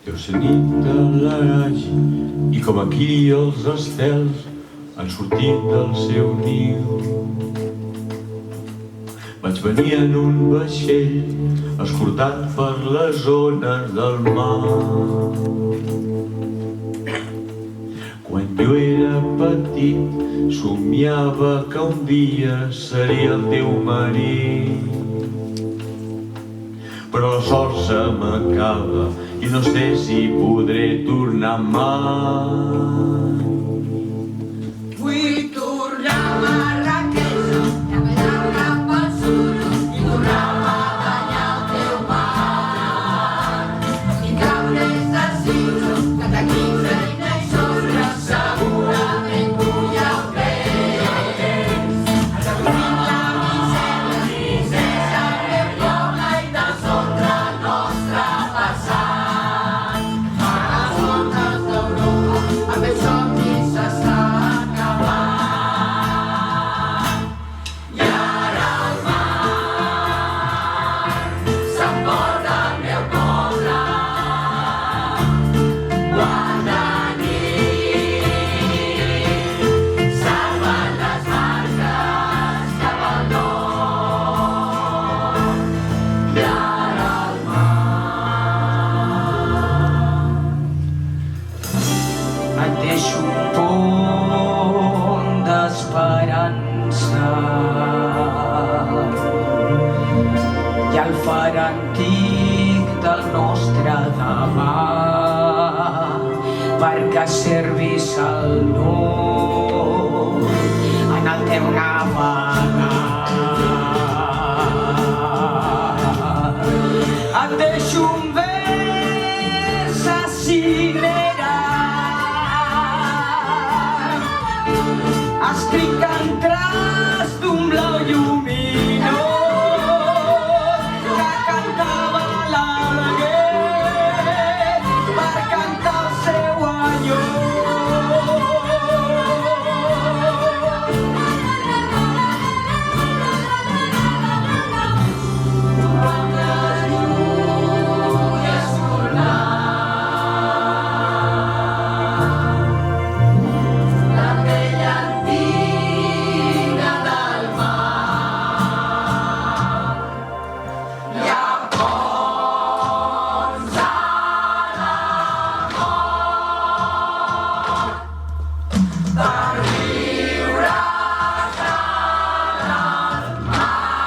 Deu ser nit de l'araix i com aquí els estels han sortit del seu niu. Vaig venir en un vaixell escortat per les ones del mar. Quan jo era petit somiava que un dia seria el teu marit. Però la sort se m'acaba i no sé si podré tornar mai. Vull tornar a Marrakeix, caminar cap al sud i tornar a banyar el teu mar. I cabres de ciso, que d'aquí feina i sobre segurament vull el peix. Has dormit la misèria, sense fer ploma i deshonra el nostre passat. A les voltes d'Europa, el meu somni s'està acabant. I ara el mar s'emporta el meu poble. Guarda nit, salven les barques cap al nord. I ara el Et deixo un pont d'esperança i el far antic del nostre demà perquè servis el nord en el teu navegar. Et deixo un vers a cimera escric en traç d'un blau lluminós que cantava l'Alguer per cantar el seu enyor. la pell antiga del mar. Hi ha ponts a la mort per viure al mar.